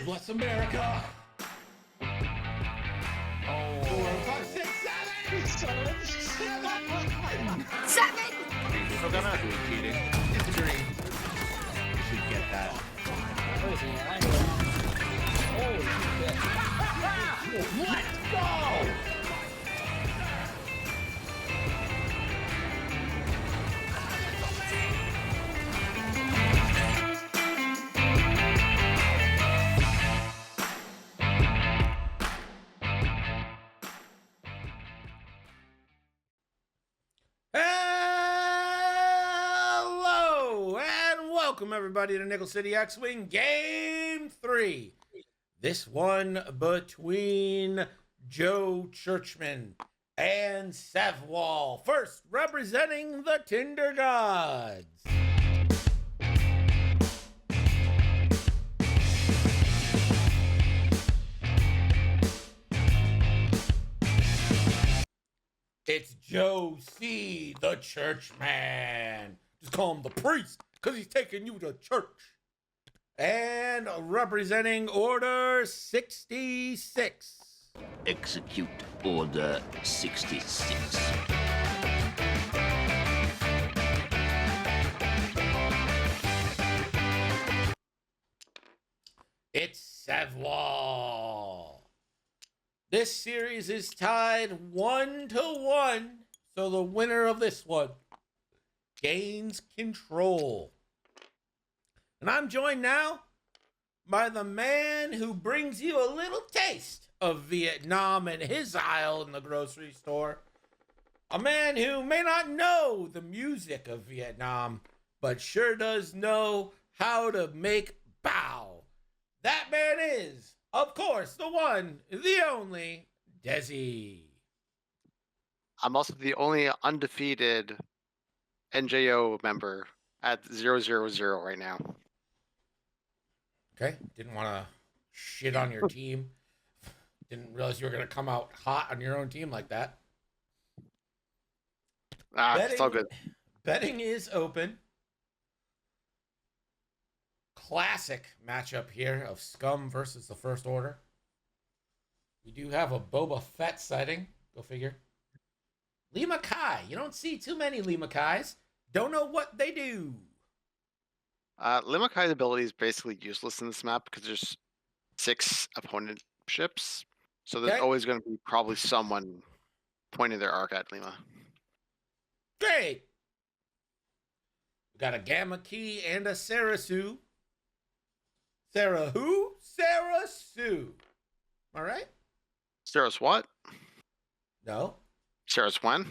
bless America. Oh. 4, 5, 6, 7. 7! You're still gonna. Cheating. It's a dream. You should get that. What is he? Holy shit. Let's go! Hello and welcome everybody to Nickel City X-Wing Game 3. This one between Joe Churchman and Sevwall. First, representing the Tinder Gods. It's Joe C., the Churchman. Just call him the priest, because he's taking you to church. And representing Order 66. Execute Order 66. It's Sevwall. This series is tied 1-1, so the winner of this one gains control. And I'm joined now by the man who brings you a little taste of Vietnam and his aisle in the grocery store. A man who may not know the music of Vietnam, but sure does know how to make bow. That man is, of course, the one, the only, Desi. I'm also the only undefeated NJO member at 000 right now. Okay, didn't want to shit on your team. Didn't realize you were going to come out hot on your own team like that. It's all good. Betting is open. Classic matchup here of Scum versus the First Order. We do have a Boba Fett sighting. Go figure. Lee Mackay. You don't see too many Lee Mackays. Don't know what they do. Limakai's ability is basically useless in this map because there's 6 opponent ships. So there's Okay. always going to be probably someone pointing their arc at Lima. Great. We got a Gamma Key and a Sarasu. Sarah who? Sarah Sue. All right? Sarah's what? No. Sarah's when?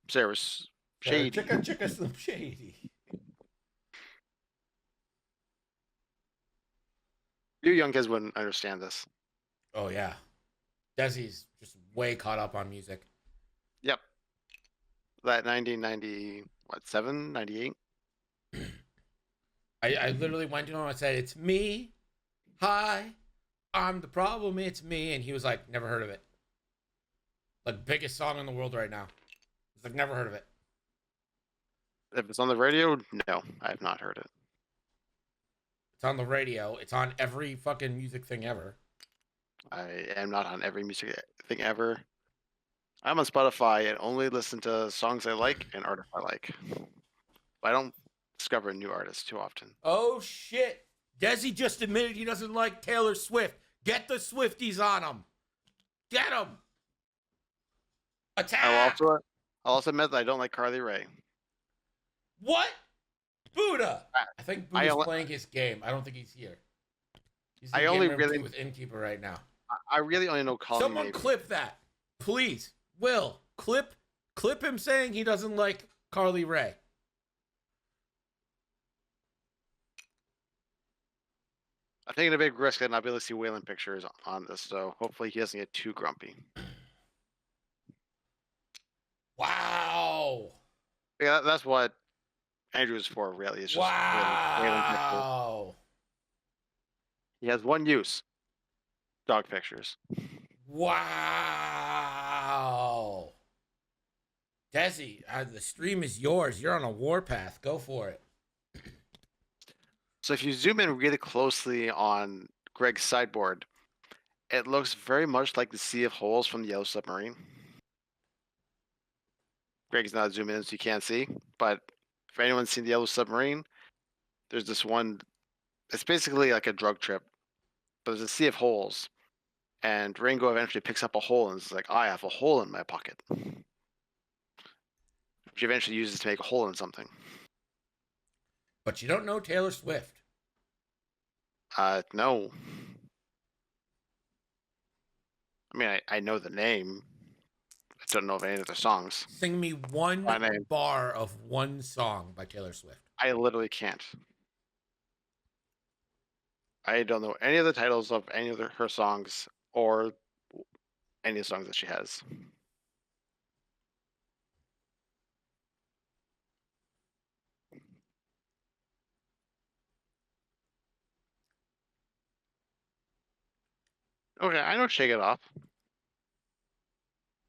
Sarah's shady. Chicka Slim Shady. You young kids wouldn't understand this. Oh, yeah. Desi's just way caught up on music. Yep. That 1997, 98? I literally went to him and I said, "It's me. Hi. I'm the problem. It's me." And he was like, "Never heard of it." Like, biggest song in the world right now. He's like, "Never heard of it." If it's on the radio, no, I have not heard it. It's on the radio. It's on every fucking music thing ever. I am not on every music thing ever. I'm on Spotify and only listen to songs I like and artists I like. I don't discover new artists too often. Oh, shit. Desi just admitted he doesn't like Taylor Swift. Get the Swifties on him. Get them. Attack. I'll also admit that I don't like Carly Rae. What? Buddha. I think Buddha's only- playing his game. I don't think he's here. He's in I game only room really- 2 with Innkeeper right now. I really only know Colin. Someone clip that, please. Will, clip him saying he doesn't like Carly Rae. I'm taking a big risk and not be able to see Waylon pictures on this, so hopefully he doesn't get too grumpy. Wow. Yeah, that's what Andrew is for, really. It's just Waylon pictures. Wow. He has one use: dog pictures. Wow. Desi, the stream is yours. You're on a warpath. Go for it. So if you zoom in really closely on Greg's sideboard, it looks very much like the Sea of Holes from the Yellow Submarine. Greg's not zooming in, so you can't see. But if anyone's seen the Yellow Submarine, there's this one. It's basically like a drug trip, but there's a sea of holes, and Ringo eventually picks up a hole and is like, "I have a hole in my pocket," which he eventually uses to make a hole in something. But you don't know Taylor Swift. No. I mean, I know the name. I don't know of any of their songs. Sing me one My name. bar of one song by Taylor Swift. I literally can't. I don't know any of the titles of any of her songs or any of the songs that she has. Okay, I know Shake It Off.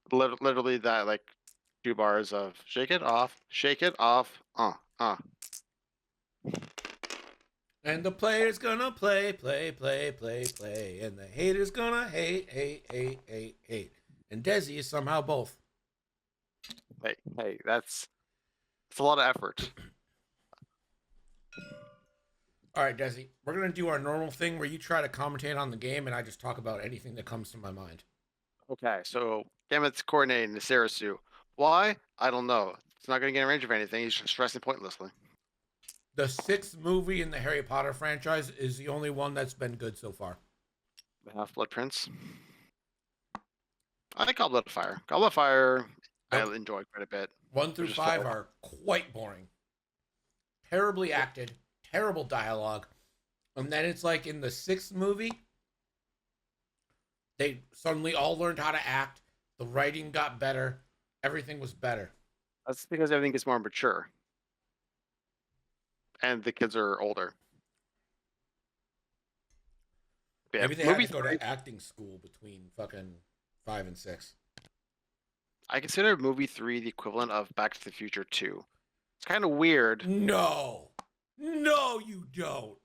Literally that, like, 2 bars of shake it off, uh. And the player's gonna play, and the hater's gonna hate. And Desi is somehow both. Hey, that's a lot of effort. All right, Desi, we're gonna do our normal thing where you try to commentate on the game, and I just talk about anything that comes to my mind. Okay, so Gambit's coordinating the Sarasu. Why? I don't know. It's not going to get in range of anything. He's just stressing pointlessly. The 6th movie in the Harry Potter franchise is the only one that's been good so far. The Half-Blood Prince. I like Goblet of Fire. Goblet of Fire, I enjoy quite a bit. 1 through Just 5 felt- are quite boring. Terribly acted, terrible dialogue. And then it's like in the 6th movie, they suddenly all learned how to act. The writing got better. Everything was better. That's because everything gets more mature. And the kids are older. Yeah, Maybe they had movie to go 3, to acting school between fucking 5 and 6. I consider movie 3 the equivalent of Back to the Future 2. It's kind of weird. No, you don't.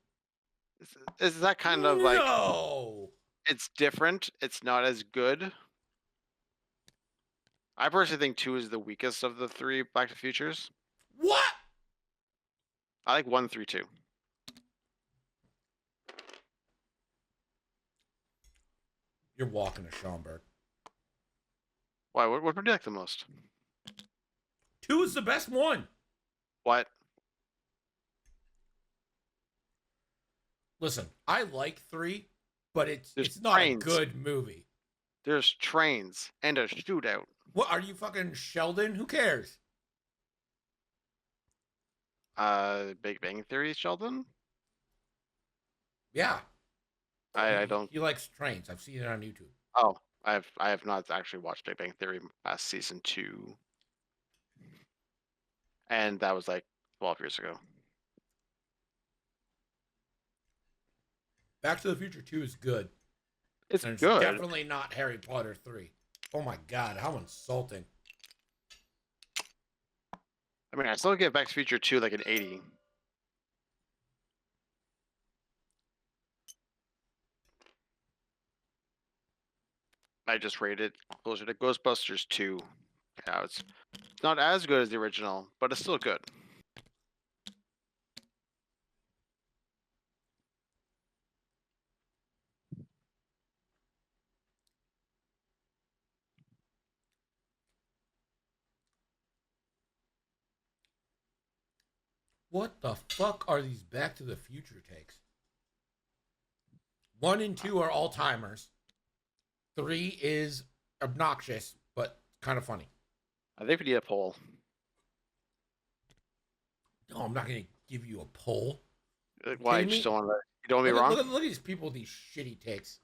Is that kind of like, No. it's different. It's not as good. I personally think 2 is the weakest of the 3 Back to the Futures. What? I like 1 through 2. You're walking to Schaumburg. Why? What do you like the most? 2 is the best one. What? Listen, I like 3, but There's it's not trains. a good movie. There's trains and a shootout. What, are you fucking Sheldon? Who cares? Big Bang Theory, Sheldon? Yeah. I don't. He likes trains. I've seen it on YouTube. Oh, I have not actually watched Big Bang Theory past season 2. And that was like 12 years ago. Back to the Future 2 is good. It's And it's good. definitely not Harry Potter 3. Oh my god, how insulting. I mean, I still give Back to the Future 2 like an 80. I just rated closer to Ghostbusters 2. Yeah, it's not as good as the original, but it's still good. What the fuck are these Back to the Future takes? 1 and 2 are all timers. 3 is obnoxious, but kind of funny. I think we need a poll. No, I'm not going to give you a poll. Why? You kidding just me? don't want to. You don't want to be wrong? Look at these people with these shitty takes.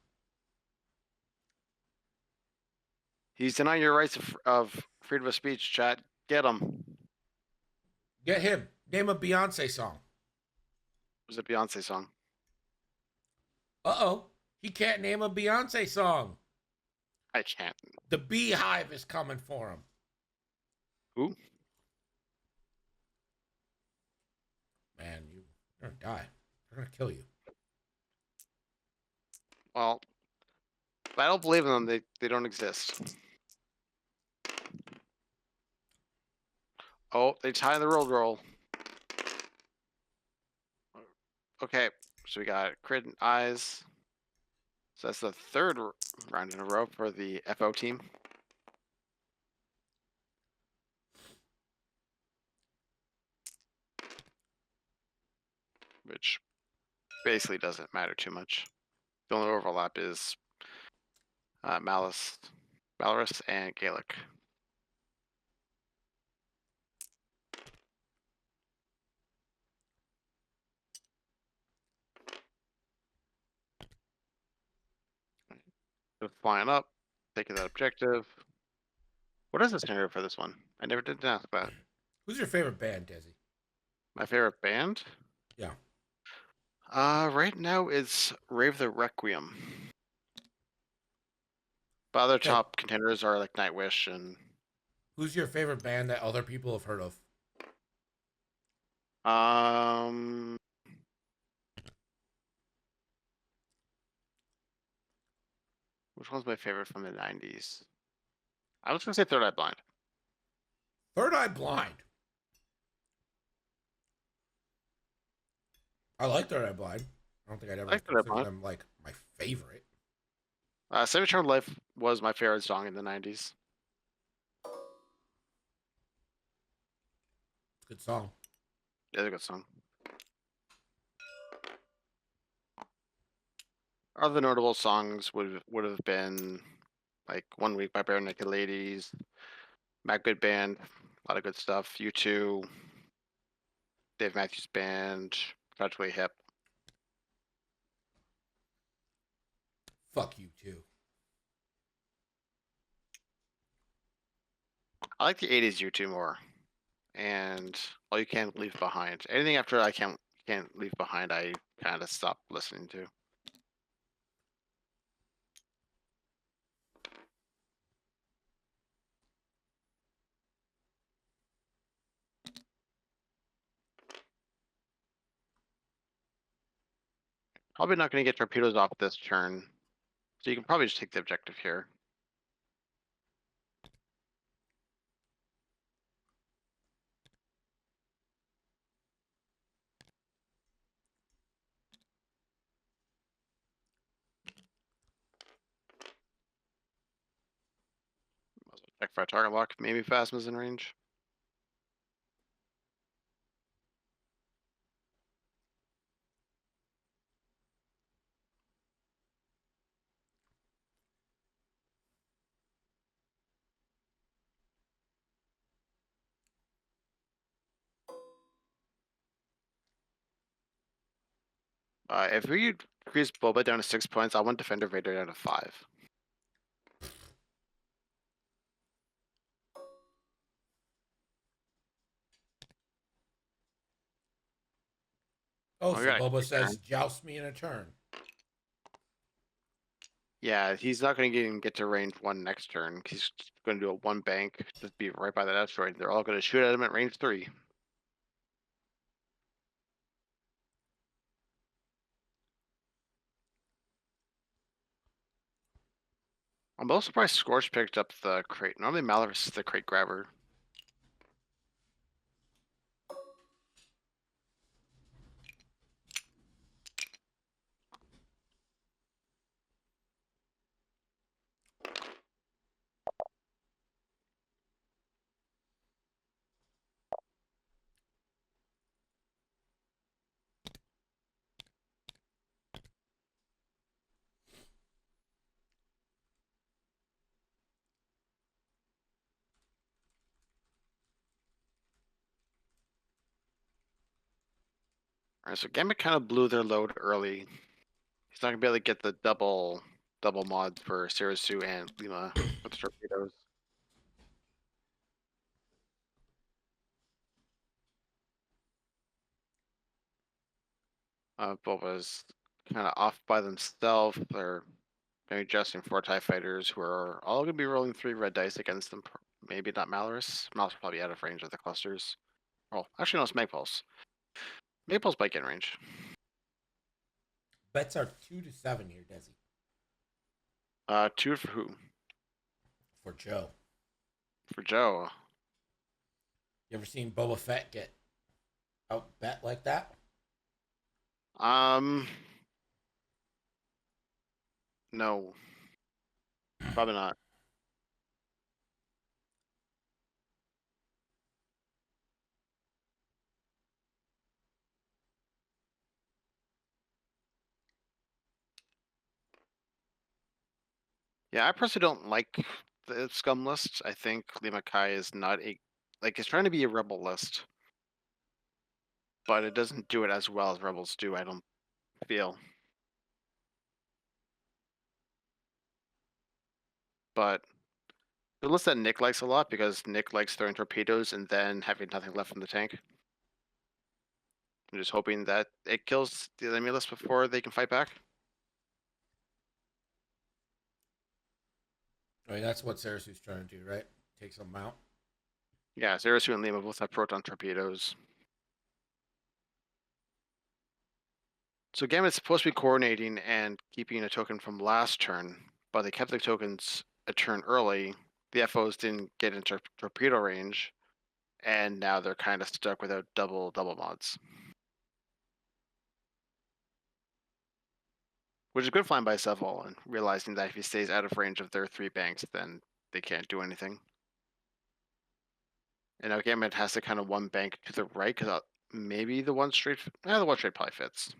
He's denying your rights of freedom of speech, chat. Get him. Get him. Name a Beyonce song. It was a Beyonce song. Uh-oh. He can't name a Beyonce song. I can't. The Beehive is coming for him. Who? Man, you're going to die. They're gonna kill you. Well, if I don't believe in them, they don't exist. Oh, they tie the road roll. Okay, so we got crit and eyes. So that's the third round in a row for the FO team. Which basically doesn't matter too much. The only overlap is Valorous, and Gaelic. Just flying up, taking that objective. What is the scenario for this one? I never did ask that. Who's your favorite band, Desi? My favorite band? Yeah. Right now it's Rave the Requiem. But other Okay. top contenders are like Nightwish and Who's your favorite band that other people have heard of? Which one's my favorite from the 90s? I was gonna say Third Eye Blind. Third Eye Blind. I like Third Eye Blind. I don't think I'd ever like Third Eye consider Blind. them like my favorite. Save Eternal Life was my favorite song in the 90s. Good song. It's a good song. Other notable songs would have been like One Week by Bare Naked Ladies, Matt Good Band, a lot of good stuff. U2, Dave Matthews Band, Tragically Hip. Fuck you too. I like the 80s U2 more. And All You Can't Leave Behind. Anything after I Can't Leave Behind, I kind of stopped listening to. Probably not going to get torpedoes off this turn. So you can probably just take the objective here. Check for a target lock. Maybe Phasma's in range. If we increase Boba down to 6 points, I want Defender Vader down to 5. Oh, Oh, so yeah, Boba keep says, going. joust me in a turn. Yeah, he's not going to get to range 1 next turn. He's going to do a 1 bank, just be right by that asteroid. They're all going to shoot at him at range 3. I'm also surprised Scorch picked up the crate. Normally Malorus is the crate grabber. Alright, so Gambit kind of blew their load early. He's not gonna be able to get the double mod for Sirisu and Lima with the torpedoes. Boba's kind of off by themselves. They're maybe adjusting 4 TIE fighters who are all gonna be rolling 3 red dice against them. Maybe not Malorus. Malorus probably out of range of the clusters. Oh, actually no, it's Maypulse. Maypulse might get in range. Bets are 2-7 here, Desi. 2 for who? For Joe. For Joe. You ever seen Boba Fett get out bet like that? No. Probably not. Yeah, I personally don't like the scum list. I think Lima Kai is not it's trying to be a rebel list, but it doesn't do it as well as rebels do, I don't feel. But the list that Nick likes a lot because Nick likes throwing torpedoes and then having nothing left from the tank. I'm just hoping that it kills the enemy list before they can fight back. I mean, that's what Sarasu's trying to do, right? Take some out. Yeah, Zerasu and Lima both have proton torpedoes. So Gambit's supposed to be coordinating and keeping a token from last turn, but they kept the tokens a turn early. The FOs didn't get into torpedo range, and now they're kind of stuck without double mods. Which is good flying by Sevwall and realizing that if he stays out of range of their 3 banks, then they can't do anything. And now Gambit has to kind of 1 bank to the right, because maybe the 1 straight, the 1 straight probably fits.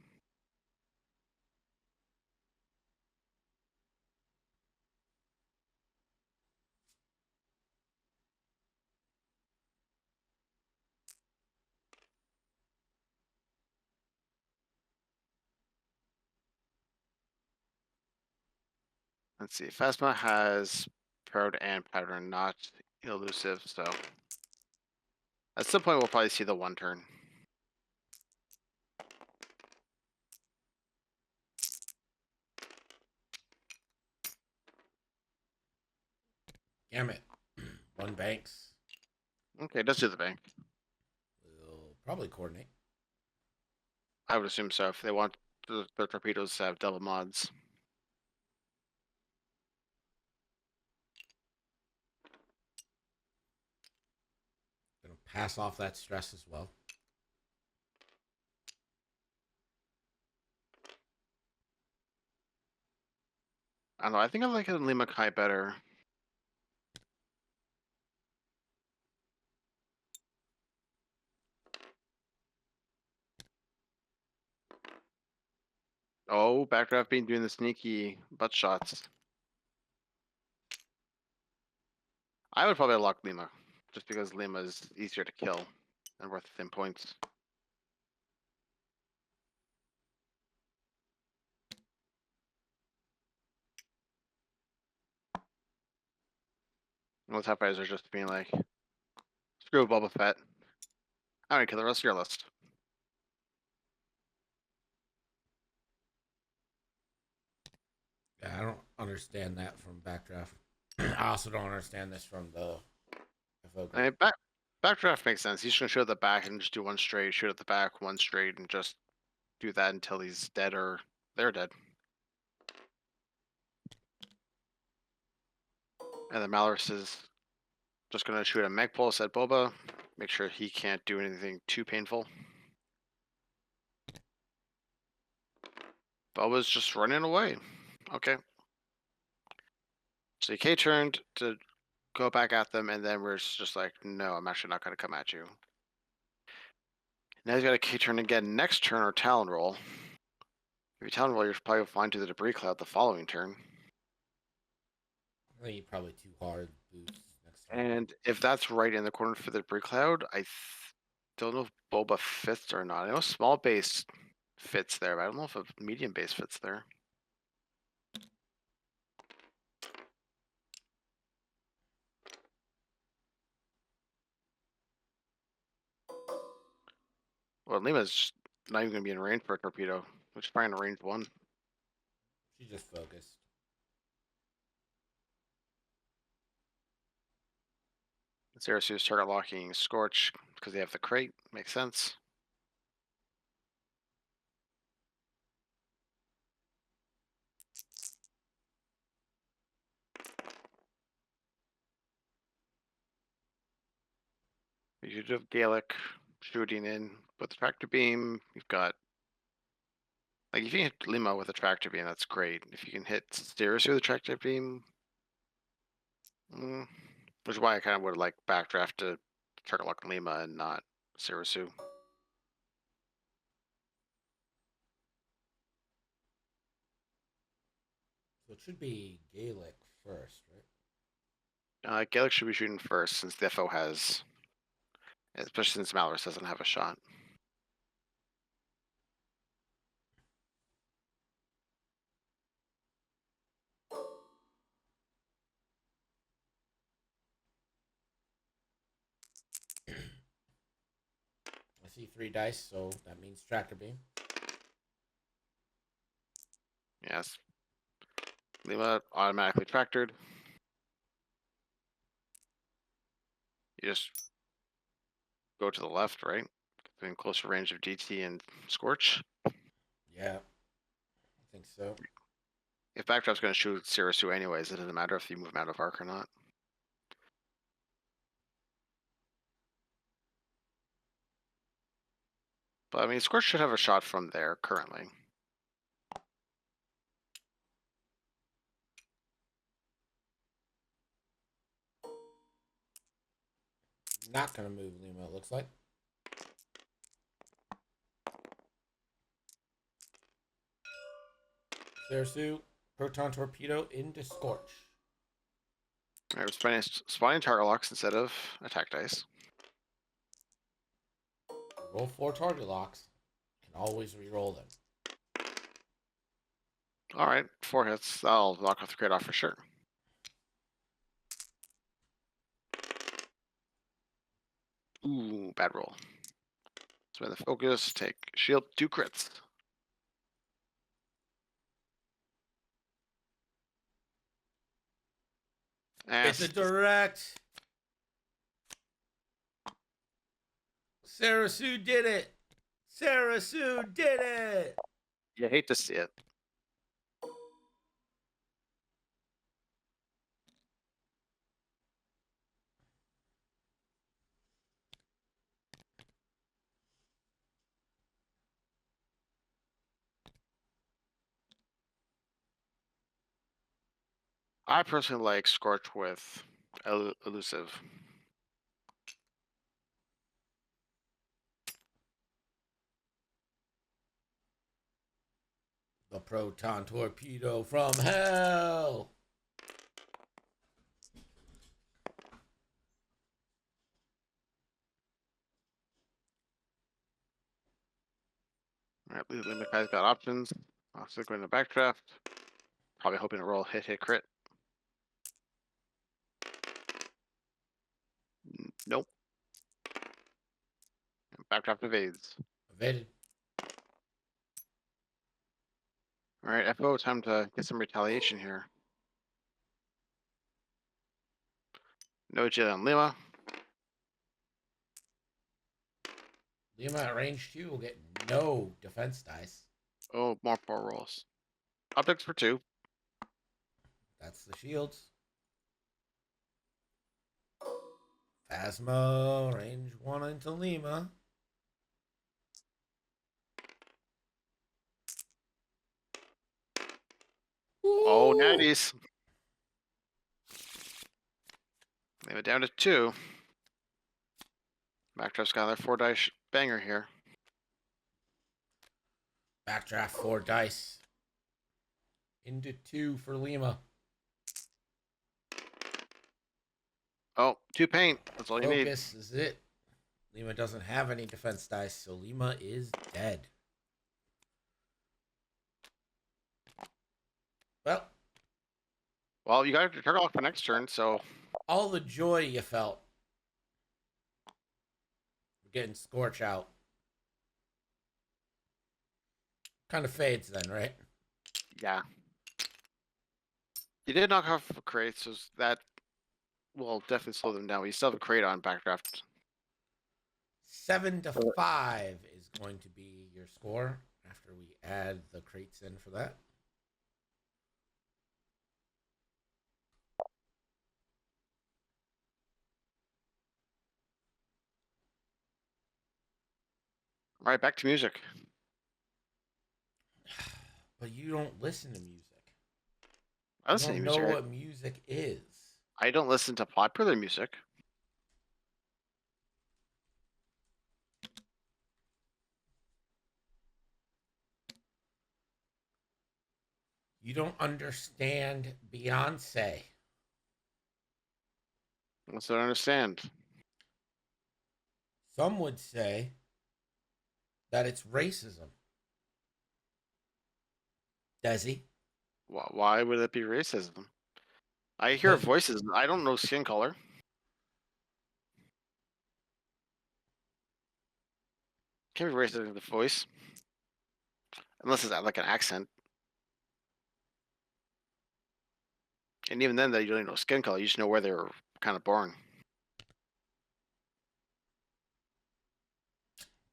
Let's see, Phasma has Proud and Pattern, not elusive, so at some point we'll probably see the 1 turn. Damn it. 1 banks. Okay, let's do the bank. We'll probably coordinate. I would assume so, if they want the torpedoes to have double mods. Gonna pass off that stress as well. I don't know, I think I like it in Lima Kai better. Oh, Backdraft being doing the sneaky butt shots. I would probably lock Lima, just because Lima is easier to kill and worth the same points. Most Top Fighters are just being like, screw Boba Fett. I'm gonna kill the rest of your list. Yeah, I don't understand that from Backdraft. I also don't understand this from the FO I mean, Backdraft makes sense. He's just gonna shoot at the back and just do 1 straight, shoot at the back, 1 straight, and just do that until he's dead or they're dead. And then Malorus is just gonna shoot a Meg Pulse at Boba, make sure he can't do anything too painful. Boba's just running away. Okay. So he K-turned to go back at them, and then we're just like, no, I'm actually not gonna come at you. Now he's got a K-turn again next turn or Talon roll. If you Talon roll, you're probably flying to the debris cloud the following turn. I think probably too hard boost next turn. And if that's right in the corner for the debris cloud, I don't know if Boba fits or not. I know small base fits there, but I don't know if a medium base fits there. Well, Lima's not even going to be in range for a torpedo, which is probably in range 1. She's just focused. Zerasu's target locking Scorch because they have the crate. Makes sense. You do have Gaelic shooting in with the tractor beam. You've got like if you can hit Lima with a tractor beam, that's great. If you can hit Steers with a tractor beam, which is why I kind of would like backdraft to Turklock Lima and not Sirisu. So it should be Gaelic first, right? Gaelic should be shooting first since the FO has, especially since Malorus doesn't have a shot. I see 3 dice, so that means tractor beam. Yes. Lima automatically tractored. You just go to the left, right? In closer range of DT and Scorch. Yeah, I think so. If Backdraft's going to shoot Sirisu anyways, it doesn't matter if you move him out of arc or not. But I mean, Scorch should have a shot from there currently. Not gonna move Lima, it looks like. Sirisu, proton torpedo into Scorch. All right, we're spawning target locks instead of attack dice. Roll 4 target locks. Can always re-roll them. All right, 4 hits. I'll knock off the crit off for sure. Ooh, bad roll. Spend the focus, take shield, 2 crits. It's a direct. Sirisu did it. Sirisu did it. You hate to see it. I personally like Scorch with Elusive. The proton torpedo from hell. All right, Limikai's got options. I'll still go into backdraft. Probably hoping to roll hit crit. Nope. Backdraft evades. Evaded. All right, FO, time to get some retaliation here. No Jill on Lima. Lima at range 2 will get no defense dice. Oh, more poor rolls. Optics for 2. That's the shields. Phasma, range 1 into Lima. Oh, Ooh. natties. Lima down to 2. Backdraft's got another 4 dice banger here. Backdraft 4 dice. Into 2 for Lima. Oh, 2 paint. That's all you need. Focus is it. Lima doesn't have any defense dice, so Lima is dead. Well, you got your target lock for next turn, so All the joy you felt. Getting Scorch out. Kind of fades then, right? yeah. You did knock off a crate, so that will definitely slow them down. But you still have a crate on backdraft. 7 to 5 is going to be your score after we add the crates in for that. All right, back to music. But you don't listen to music. I You listen to don't music. know what music is. I don't listen to popular music. You don't understand Beyonce. That's what I understand. Some would say that it's racism. Desi? Why would it be racism? I hear Because voices. I don't know skin color. Can't be racist with the voice. Unless it's like an accent. And even then, you don't even know skin color. You just know where they were kind of born.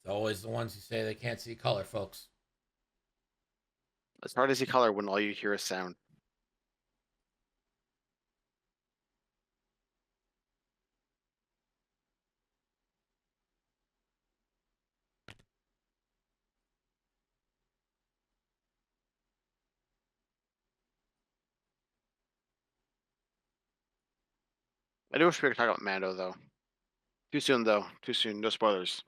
it's always the ones who say they can't see color, folks. It's hard to see color when all you hear is sound. I do wish we could talk about Mando, though. Too soon, though. Too soon. No spoilers.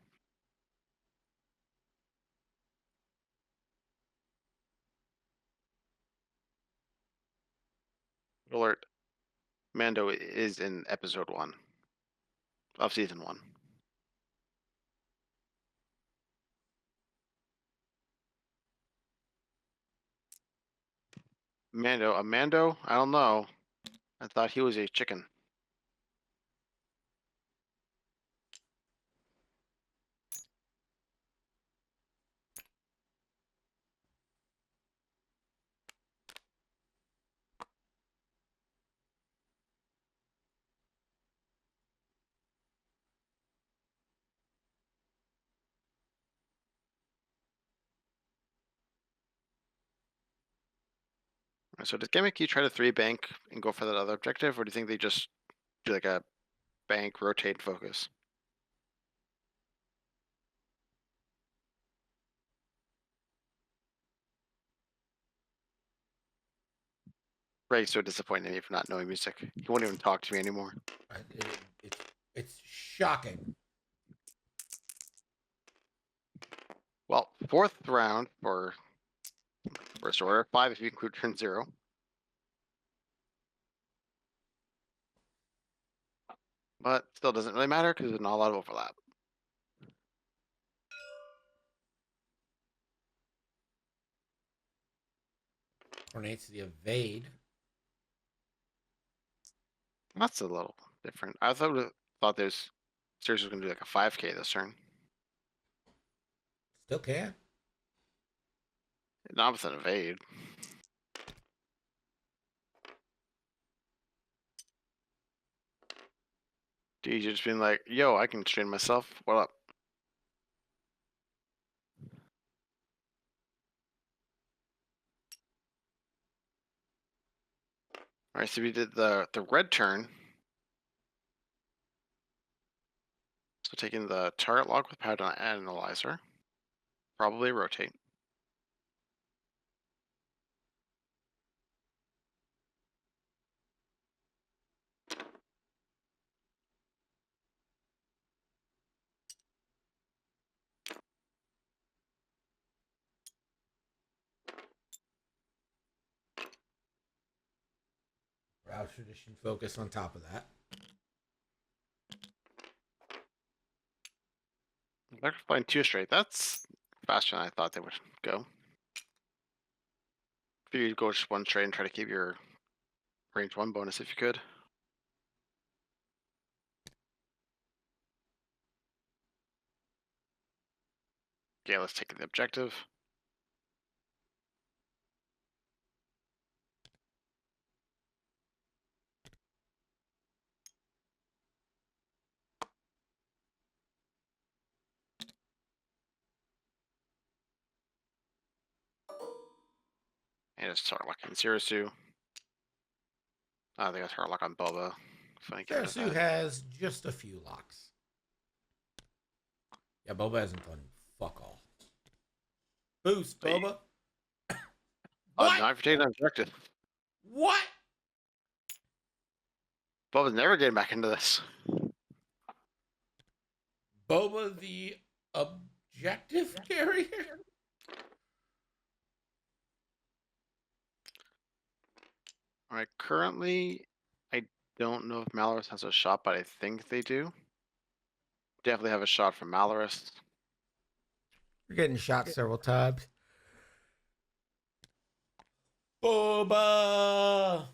Alert. Mando is in episode 1 of season 1. A Mando? I don't know. I thought he was a chicken. So does Gimmicky try to 3-bank and go for that other objective, or do you think they just do like a bank, rotate, focus? Greg's so disappointed in me for not knowing music. He won't even talk to me anymore. It's shocking. Well, 4th round for first order, 5 if you include turn 0. But still doesn't really matter because there's not a lot of overlap. Ornates the evade. That's a little different. I thought there's Series was gonna do like a 5K this turn. Still can. Not with an evade. Dude, you just being like, yo, I can train myself. What up? Alright, so we did the red turn. So taking the target lock with pattern analyzer. Probably rotate. Route tradition focus on top of that. They're flying 2 straight. That's faster than I thought they would go. Figured you'd go just 1 straight and try to keep your range 1 bonus if you could. Okay, let's take the objective. And just target lock on Zerasu. They got target lock on Boba. Funny get rid of Sarasu that. has just a few locks. Yeah, Boba hasn't done fuck off. Boost, Wait. Boba. What? Not for taking that objective. What? Boba's never getting back into this. Boba the objective carrier? All right, currently, I don't know if Malorus has a shot, but I think they do. Definitely have a shot from Malorus. You're getting shot several times. Boba!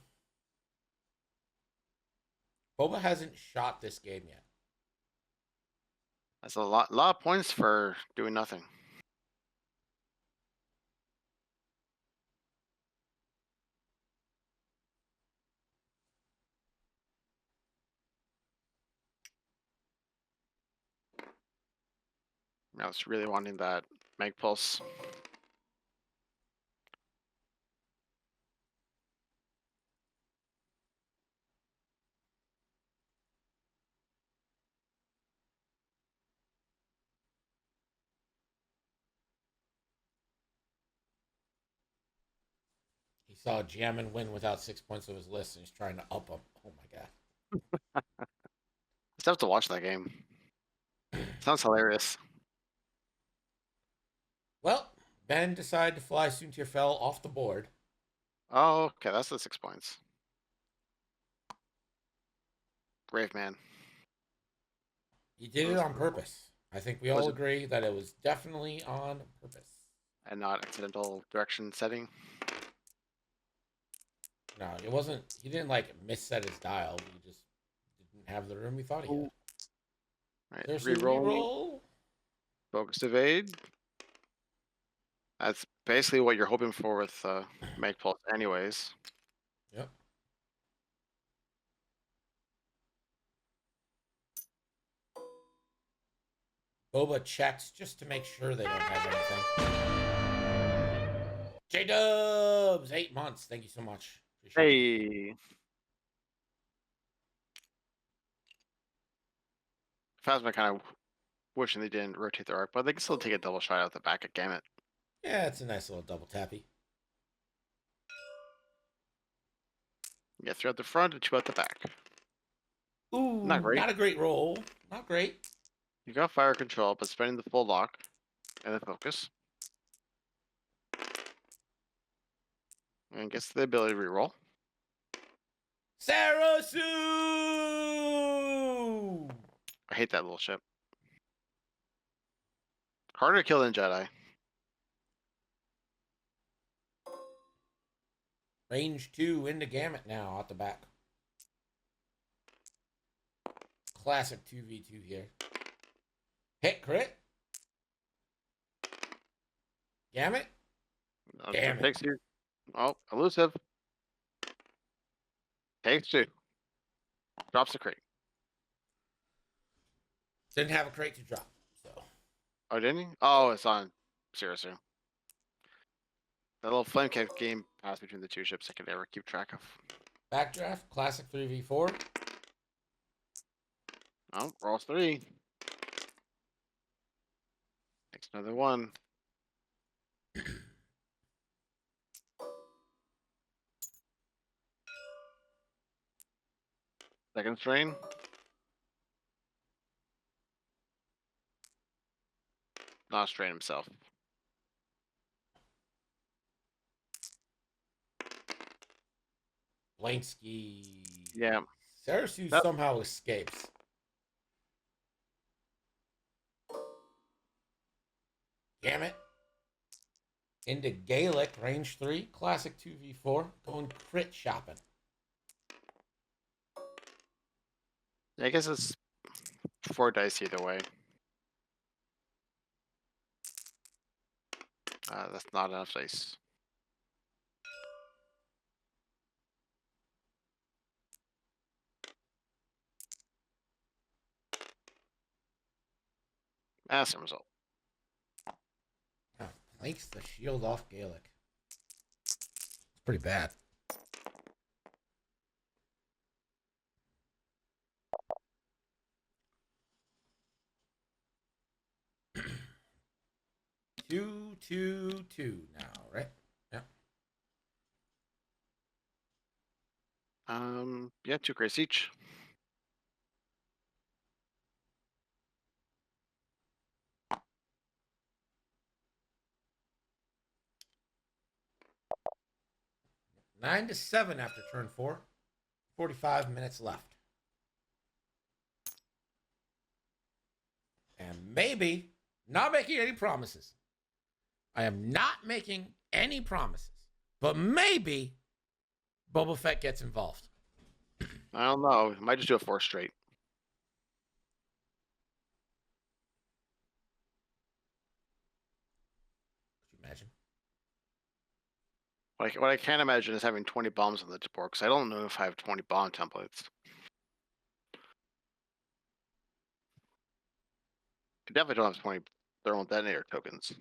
Boba hasn't shot this game yet. That's a lot of points for doing nothing. I was really wanting that Mag Pulse. He saw Jammin win without 6 points of his list, and he's trying to up him. Oh my god. I still have to watch that game. Sounds hilarious. Well, Ben decided to fly Soontir off the board. Oh, okay, that's the 6 points. Brave man. He did it on purpose. I think we Was all it- agree that it was definitely on purpose. And not accidental direction setting. No, it wasn't. He didn't like misset his dial. He just didn't have the room he thought he had. Right, There's a reroll. reroll. Focused evade. That's basically what you're hoping for with Mag Pulse anyways. Yep. Boba checks just to make sure they don't have anything. J-Dubs, 8 months. Thank you so much. Appreciate it. Hey. Phasma kind of wishing they didn't rotate their arc, but they can still take a double shot out the back at Gamut. Yeah, it's a nice little double tappy. You get 3 out the front and 2 out the back. Ooh, Not great. not a great roll. Not great. You got fire control, but spending the full lock and the focus. And gets the ability to reroll. Sarasu! I hate that little ship. Harder to kill than Jedi. Range 2 into Gamut now out the back. Classic 2v2 here. Hit crit. Gamut. Damn it. Takes you. Oh, elusive. Takes 2. Drops the crate. Didn't have a crate to drop. So Oh, didn't he? Oh, it's on. Seriously. That little flame kick game passed between the 2 ships I could never keep track of. backdraft. Classic 3v4. Oh, rolls 3. Takes another 1. Second strain. Not strain himself. Blansky. Yeah. Sarasu That- somehow escapes. Gamut. Into Gaelic, range 3, classic 2v4, going crit shopping. I guess it's 4 dice either way. That's not enough dice. That's the result. Oh, blanks the shield off Gaelic. It's pretty bad. 2-2 now, right? Yeah. Yeah, 2 crates each. Nine to 7 after turn 4. 45 minutes left. And maybe, not making any promises. I am not making any promises. But maybe Boba Fett gets involved. I don't know. Might just do a 4 straight. Could you imagine? What I can't imagine is having 20 bombs on the board, because I don't know if I have 20 bomb templates. I definitely don't have 20 thermal detonator tokens.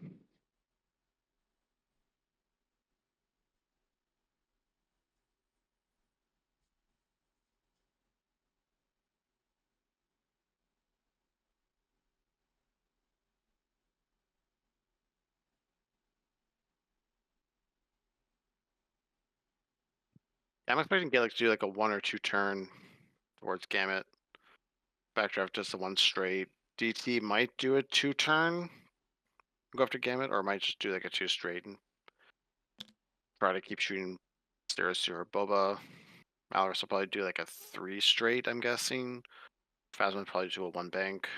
I'm expecting Galax to do like a 1 or 2 turn towards Gamut. Backdraft just a 1 straight. DT might do a 2 turn, go after Gamut, or might just do like a 2 straight and try to keep shooting Stereosu or Boba. Malorus will probably do like a 3 straight, I'm guessing. Phasma will probably do a 1 bank.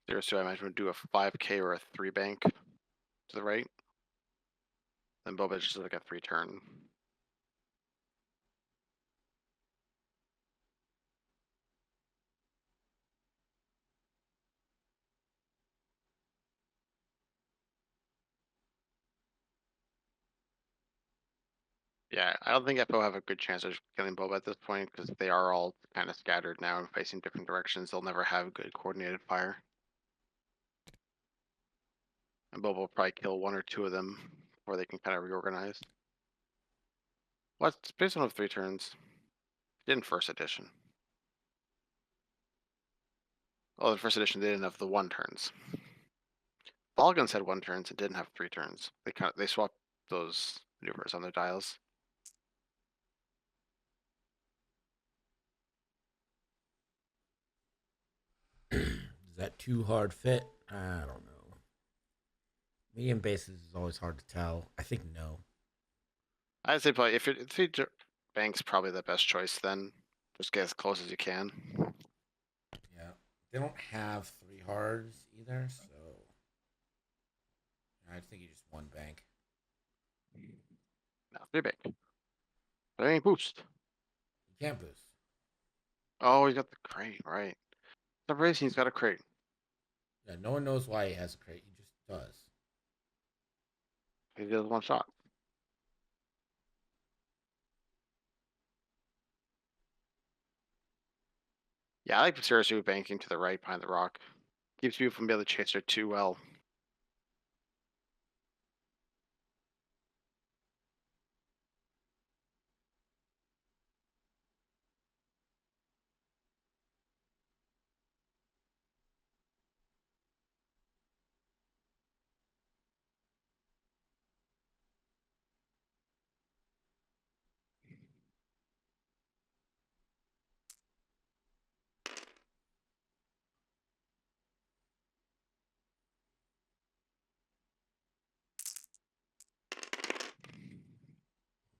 Stereosu, I imagine, would do a 5k or a 3 bank to the right. Then Boba just like a 3 turn. Yeah, I don't think FO have a good chance of killing Boba at this point, because they are all kind of scattered now and facing different directions. They'll never have good coordinated fire. And Boba will probably kill 1 or 2 of them before they can kind of reorganize. What's based on 3 turns? It did in first edition. Oh, in first edition they didn't have the 1 turns. Ballguns had 1 turns and didn't have 3 turns. They swapped those maneuvers on their dials. Is that too hard fit? I don't know. Medium bases is always hard to tell. I think no. I'd say probably if bank's probably the best choice then. Just get as close as you can. Yeah. They don't have 3 hards either, so I think you just 1 bank. No, 3 bank. But it ain't boost. You can't boost. Oh, he's got the crate, right. The racing, he's got a crate. Yeah, no one knows why he has a crate. He just does. He does 1 shot. Yeah, I like the Sarasu banking to the right behind the rock. Keeps people from being able to chase her too well.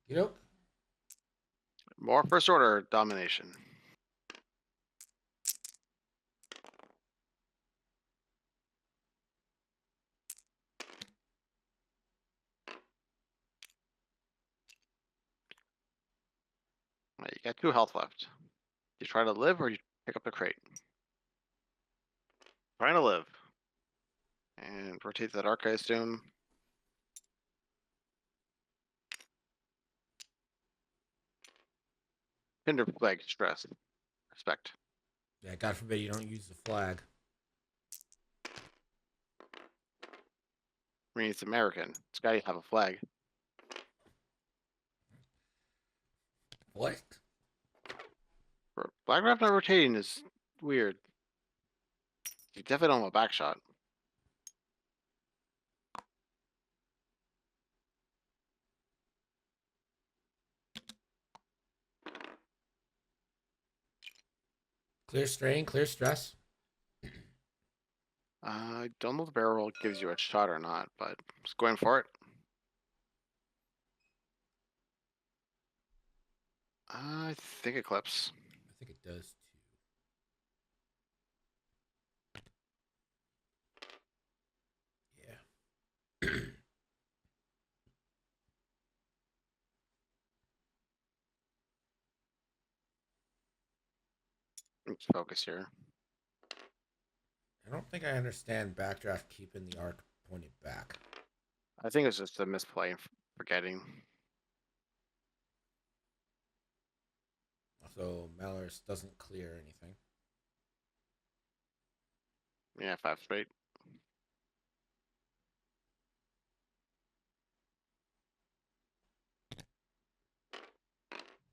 You know? More first order domination. Right, you got 2 health left. You try to live or you pick up the crate? Trying to live. And rotate that Archive Stone. Hinder flag stress. Respect. Yeah, God forbid you don't use the flag. I mean, it's American. It's got to have a flag. What? Black Draft not rotating is weird. You definitely don't want a back shot. Clear strain, clear stress. I don't know if the barrel roll gives you a shot or not, but just going for it. I think Eclipse. I think it does too. Yeah. Let's focus here. I don't think I understand backdraft keeping the arc pointed back. I think it's just a misplay and forgetting. So Malorus doesn't clear anything. Yeah, 5 straight.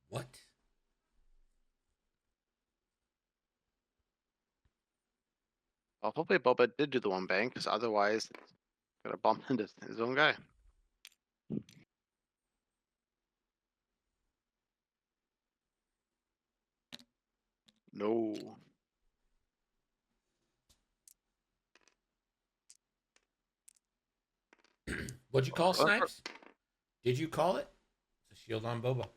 What? Well, hopefully Boba did do the one bang, because otherwise, gonna bump into his own guy. No. What'd you call Well, Snipes? Did you call it? It's a shield on Boba.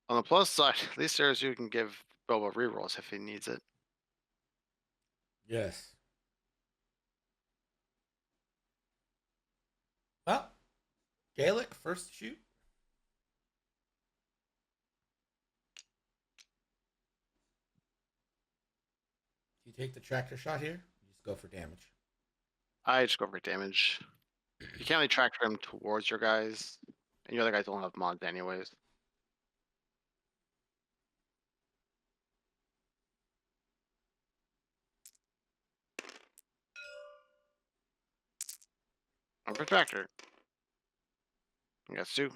On the plus side, at least there's you can give Boba rerolls if he needs it. Yes. Well, Gaelic, first shoot. Do you take the tractor shot here? You just go for damage. I just go for damage. You can't really track him towards your guys, and your other guys don't have mods anyways. I'm for tractor. I got two.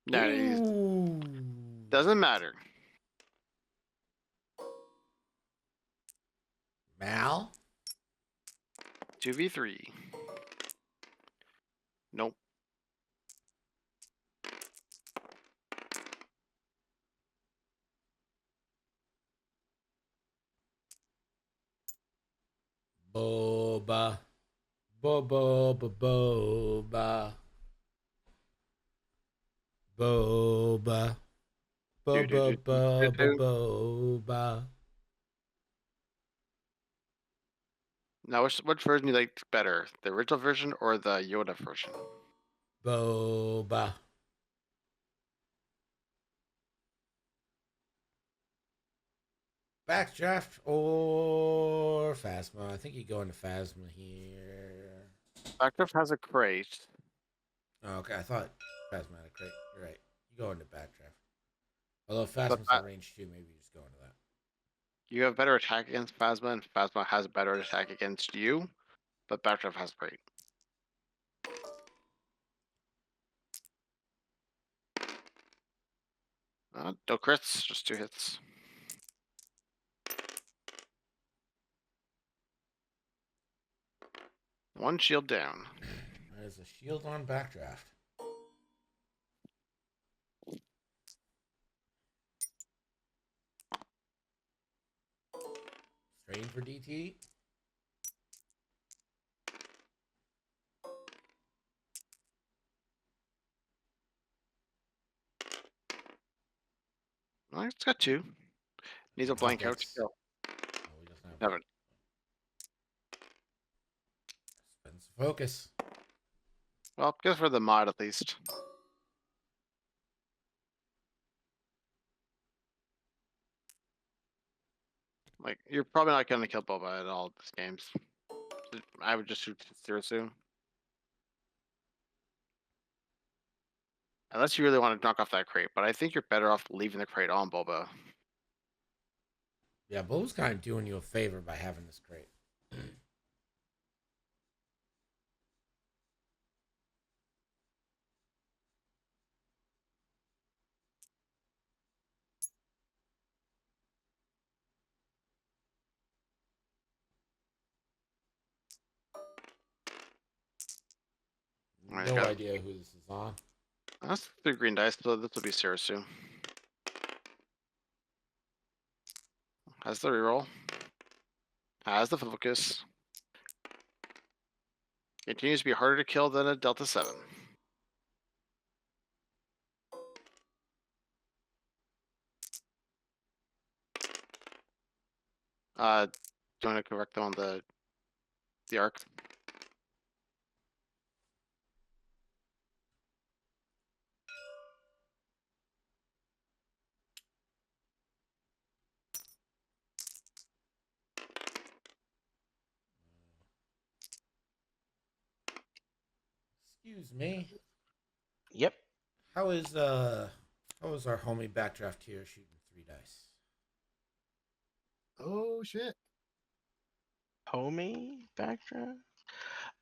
No, Ooh. doesn't matter. Mal? 2v3. Nope. Boba. Boba. Boba. Boba. Boba. Now, which version you like better? The original version or the Yoda version? Boba. Backdraft or Phasma? I think you go into Phasma here. Backdraft has a crate. Oh, okay, I thought Phasma had a crate. You're right. You go into Backdraft. Although But Phasma's in range too, maybe you just go into that. you have better attack against Phasma, and Phasma has better attack against you, but Backdraft has crate. No crits, just 2 hits. One shield down. There's a shield on Backdraft. Strain for DT. Well, it's got 2. Needs a blank out to Buckets. kill. Oh, he doesn't have Never. Spends focus. Well, good for the mod at least. Like, you're probably not gonna kill Boba at all these games. I would just shoot Zero. Unless you really want to knock off that crate, but I think you're better off leaving the crate on Boba. Yeah, Boba's kind of doing you a favor by having this crate. Alright, No got idea who this is on. That's 3 green dice, so this will be Sarasu. Has the reroll. Has the focus. Continues to be harder to kill than a Delta 7. Do you want to correct them on the arc? Excuse me. Yep. How is our homie Backdraft here shooting 3 dice? Oh shit. Homie backdraft.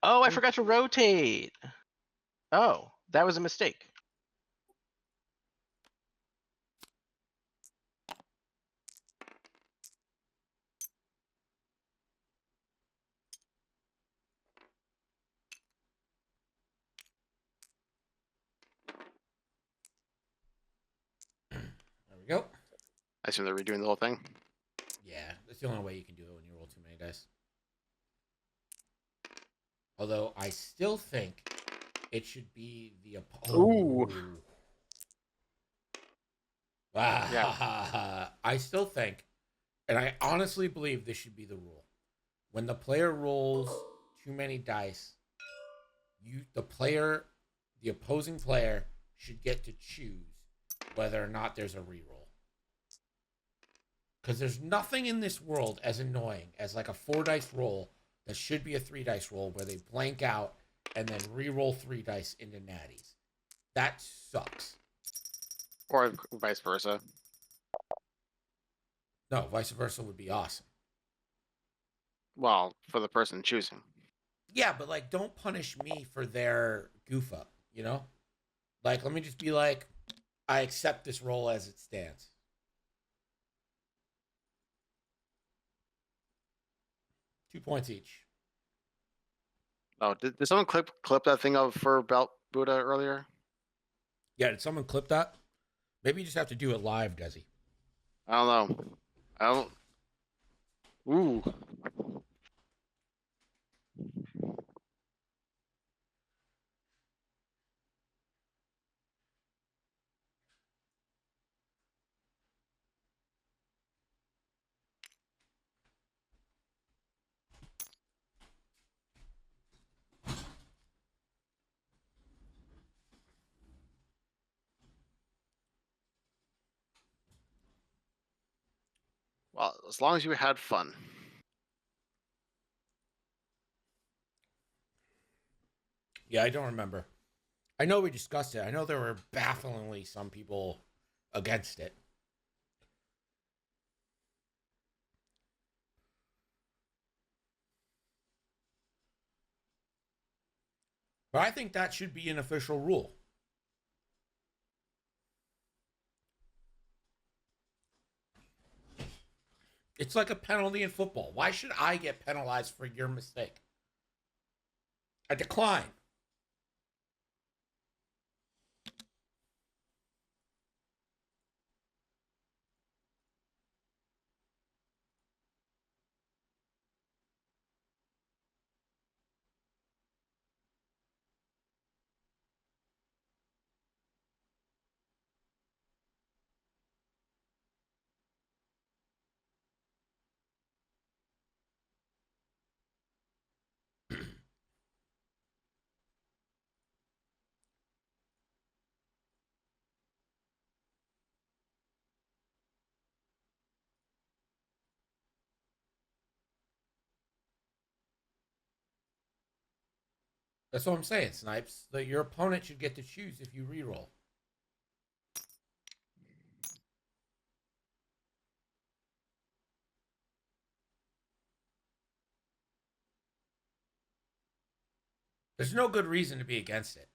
Oh, I forgot to rotate. Oh, that was a mistake. There we go. I assume they're redoing the whole thing. Yeah, that's the only way you can do it when you roll too many dice. Although I still think it should be the Ooh. Wow. Yeah. I still think, and I honestly believe this should be the rule. When the player rolls too many dice, the opposing player should get to choose whether or not there's a reroll. Because there's nothing in this world as annoying as like a 4 dice roll that should be a 3 dice roll where they blank out and then re-roll 3 dice into natties. That sucks. Or vice versa. No, vice versa would be awesome. Well, for the person choosing. Yeah, but like, don't punish me for their goof up, you know? Like, let me just be like, I accept this roll as it stands. Two points each. Oh, did someone clip that thing of for Belt Buddha earlier? Yeah, did someone clip that? Maybe you just have to do it live, Desi. I don't know. I don't. Ooh. Well, as long as you had fun. Yeah, I don't remember. I know we discussed it. I know there were bafflingly some people against it. But I think that should be an official rule. It's like a penalty in football. Why should I get penalized for your mistake? I decline. That's what I'm saying, Snipes. That your opponent should get to choose if you reroll. There's no good reason to be against it.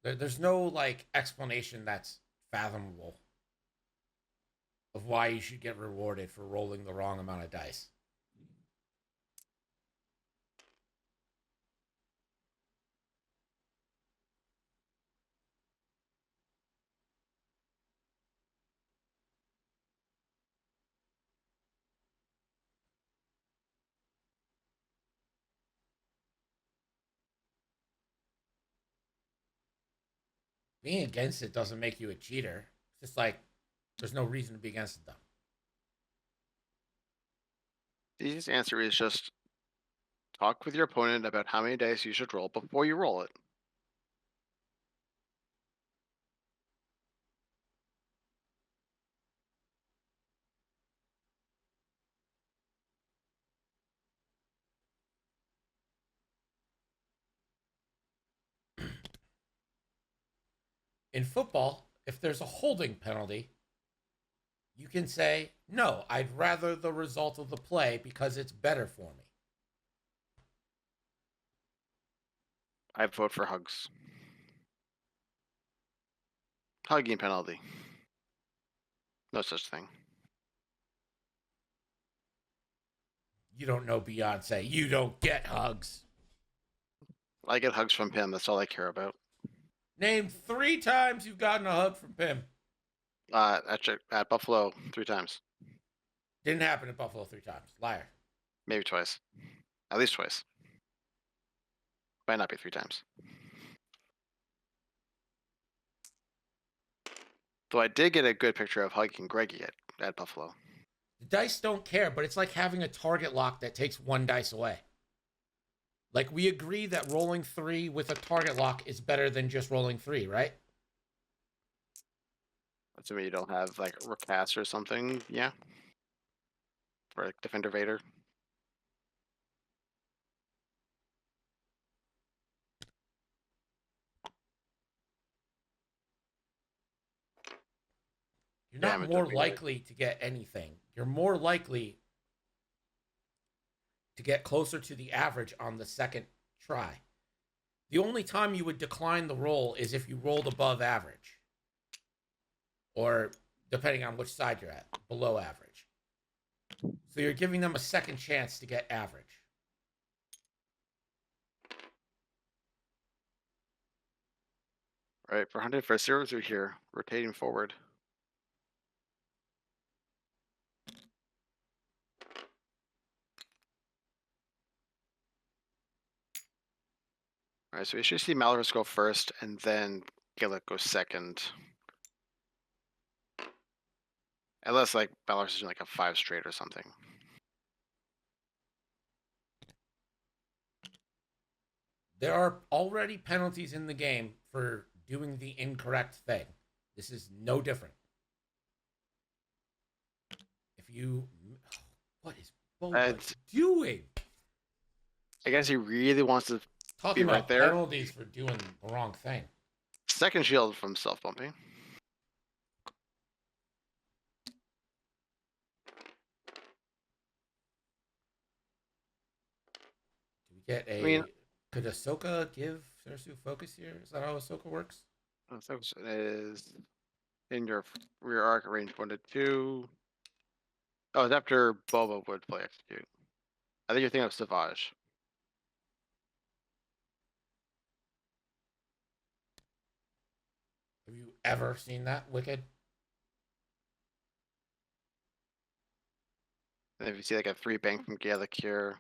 There's no like explanation that's fathomable of why you should get rewarded for rolling the wrong amount of dice. Being against it doesn't make you a cheater. It's just like there's no reason to be against it though. The easiest answer is just talk with your opponent about how many dice you should roll before you roll it. In football, if there's a holding penalty, you can say, no, I'd rather the result of the play because it's better for me. I vote for hugs. Hugging penalty. No such thing. You don't know Beyonce. You don't get hugs. I get hugs from Pim. That's all I care about. Name 3 times you've gotten a hug from Pim. At Buffalo 3 times. Didn't happen at Buffalo 3 times. Liar. Maybe twice. At least twice. Might not be 3 times. Though I did get a good picture of hugging Greggy at Buffalo. The dice don't care, but it's like having a target lock that takes 1 dice away. Like, we agree that rolling 3 with a target lock is better than just rolling 3, right? Assuming you don't have like recast or something, yeah. For like Defender Vader. You're not Damage more would be like- likely to get anything. You're more likely to get closer to the average on the second try. The only time you would decline the roll is if you rolled above average. Or, depending on which side you're at, below average. So you're giving them a second chance to get average. All right, for hunting for zeros through here, rotating forward. All right, so we should see Malorus go first, and then Gillick go second. Unless like Malorus is doing like a 5 straight or something. There are already penalties in the game for doing the incorrect thing. This is no different. If you... What is Boba doing? I guess he really wants to Talking be about right there. penalties for doing the wrong thing. Second shield from self-bumping. Do we get a... I mean- could Ahsoka give Cersei focus here? Is that how Ahsoka works? Focus is in your rear arc, range 1 to 2. Oh, it's after Boba would play execute. I think you're thinking of Savage. Have you ever seen that, Wicked? And if you see like a 3 bank from Gallic here.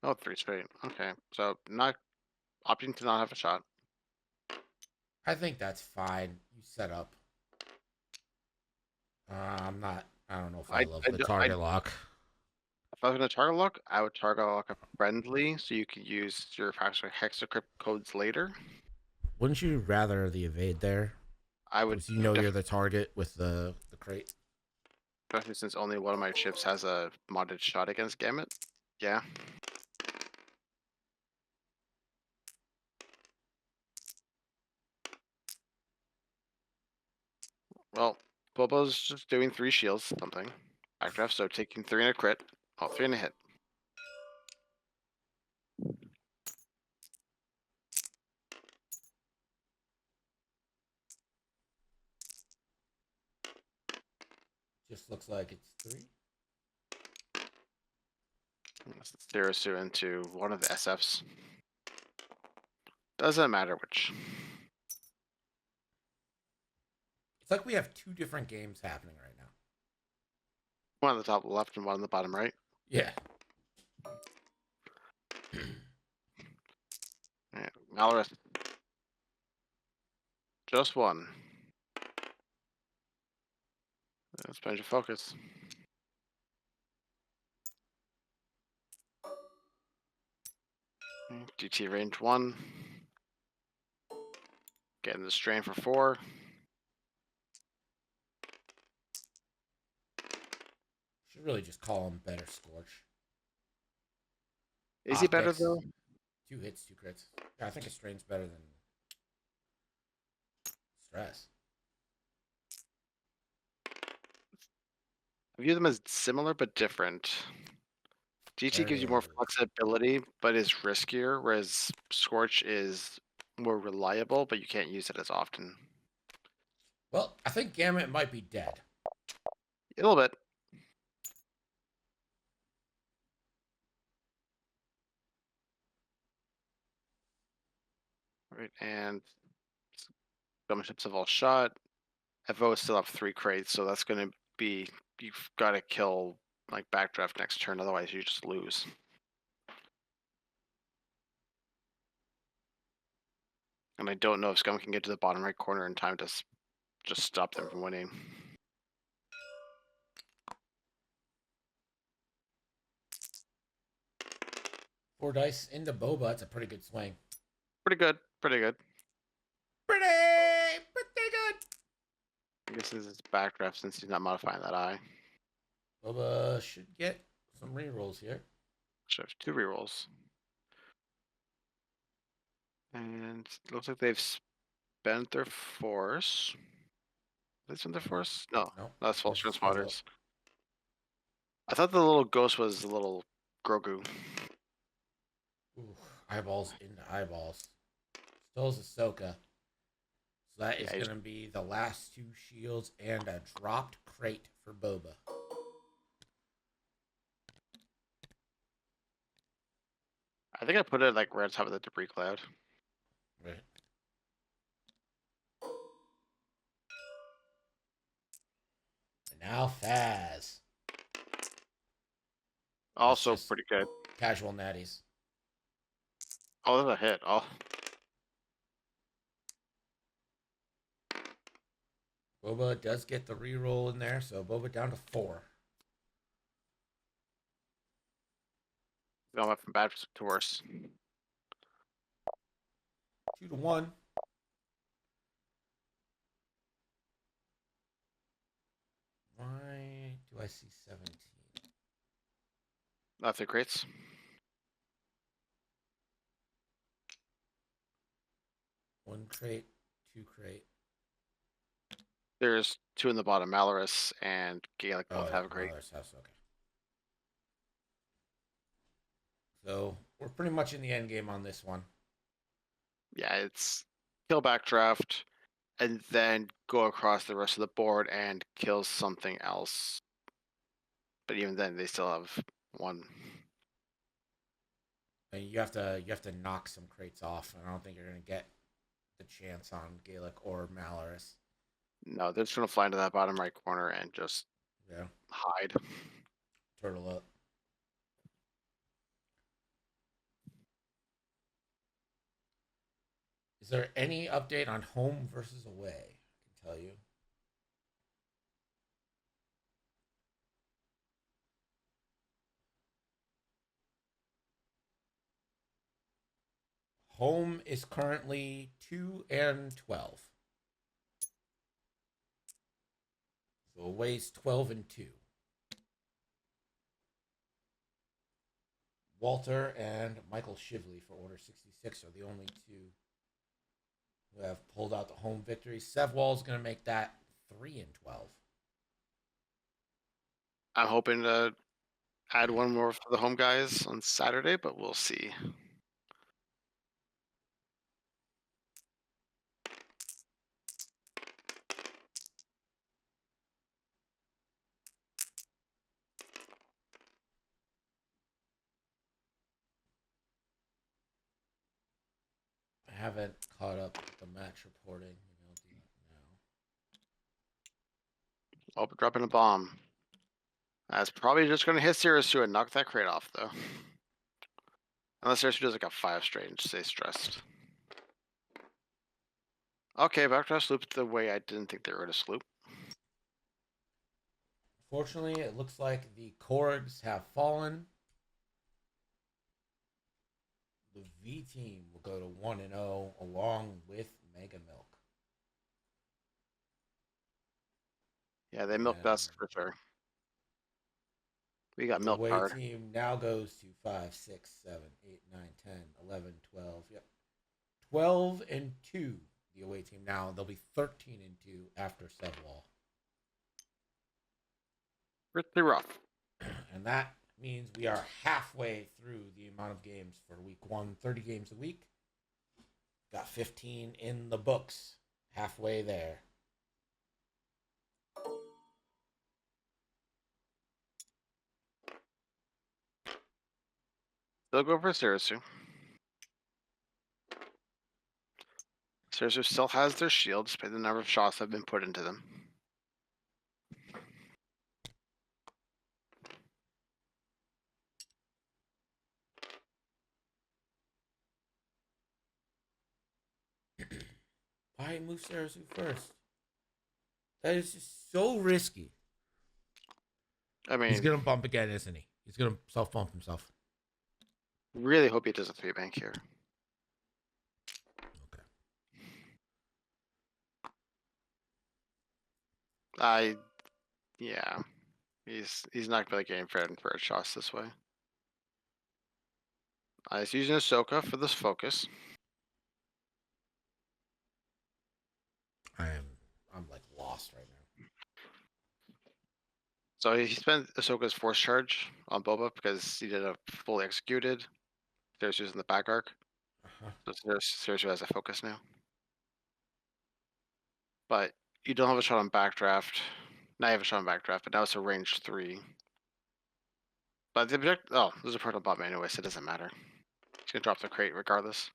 Oh, 3 straight. Okay, so not opting to not have a shot. I think that's fine. You set up. I'm not... I don't know if I love the target lock. If I was going to target lock, I would target lock a friendly, so you could use your hexacrypt codes later. Wouldn't you rather the evade there? I would, Because you know you're the target with the crate. especially since only one of my ships has a modded shot against Gamut. Yeah. Well, Bobo's just doing 3 shields, something. Backdraft, so taking 3 and a crit. Oh, 3 and a hit. Just looks like it's 3. Sirisu into one of the SFs. Doesn't matter which. It's like we have 2 different games happening right now. One on the top left and one on the bottom right. Yeah. Yeah, Malorus. Just one. Let's change your focus. GT range 1. Getting the strain for 4. Should really just call him Better Scorch. Is he better Optics. though? 2 hits, 2 crits. Yeah, I think a strain's better than stress. I view them as similar but different. GT gives you more flexibility, but is riskier, whereas Scorch is more reliable, but you can't use it as often. Well, I think Gamut might be dead. A little bit. Right, and Ships have all shot. FO still have 3 crates, so that's going to be, you've got to kill like backdraft next turn, otherwise you just lose. And I don't know if Scum can get to the bottom right corner in time to just stop them from winning. Four dice into Boba. It's a pretty good swing. Pretty good. Pretty good. Pretty good. I guess this is backdraft since he's not modifying that eye. Boba should get some rerolls here. Should have 2 rerolls. And it looks like they've spent their force. They spent their force? No, No, that's false this is transponders. I thought the little ghost was a little Grogu. Ooh, eyeballs into eyeballs. Still is Ahsoka. So that is Yeah, going to be the last 2 shields and a dropped crate for Boba. I think I put it like right on top of the debris cloud. Right. And now Faz. Also just- pretty good. Casual natties. Oh, there's a hit. Oh, Boba does get the reroll in there, so Boba down to 4. going up from bad to worse. 2 to 1. Why do I see 17? That's the crates. One crate, 2 crate. There's 2 in the bottom. Malorus and Gaelic both Oh, have a crate. Mother's house, okay. So we're pretty much in the end game on this one. Yeah, it's kill backdraft and then go across the rest of the board and kill something else. But even then, they still have 1. And you have to knock some crates off, and I don't think you're gonna get the chance on Gaelic or Malorus. No, they're just gonna fly into that bottom right corner and just Yeah, hide. turtle up. Is there any update on home versus away? I can tell you. Home is currently 2 and 12. So away's 12 and 2. Walter and Michael Shively for Order 66 are the only 2 who have pulled out the home victory. Sevwall is going to make that 3 and 12. I'm hoping to add 1 more for the home guys on Saturday, but we'll see. haven't caught up with the match reporting. Maybe I'll do that now. Oh, dropping a bomb. That's probably just going to hit Sirisu and knock that crate off, though. Unless Sirisu does like a 5 straight and stay stressed. Okay, backdraft looped the way I didn't think they were going to sloop. Fortunately, it looks like the Korgs have fallen. The V team will go to 1-0 along with Mega Milk. Yeah, they milked us for sure. We got The milk away hard. team now goes to 5, 6, 7, 8, 9, 10, 11, 12. Yep. 12-2. The away team now. They'll be 13-2 after Sevwall. Pretty rough. And that means we are halfway through the amount of games for week 1. 30 games a week. Got 15 in the books. Halfway there. They'll go for Sirisu. Sirisu still has their shield, despite the number of shots that have been put into them. Why move Sarasu first? That is just so risky. I mean, He's going to bump again, isn't he? He's going to self-bump himself. really hope he does a 3-bank here. Okay. Yeah. He's not really getting fair and fair shots this way. He's using Ahsoka for this focus. I'm like lost right now. So he spent Ahsoka's force charge on Boba because he did a fully executed. There's using the back arc. So Sirisu has a focus now. But you don't have a shot on backdraft. Now you have a shot on backdraft, but now it's a range 3. But the object, oh, there's a proton bomb anyway, so it doesn't matter. He's gonna drop the crate regardless.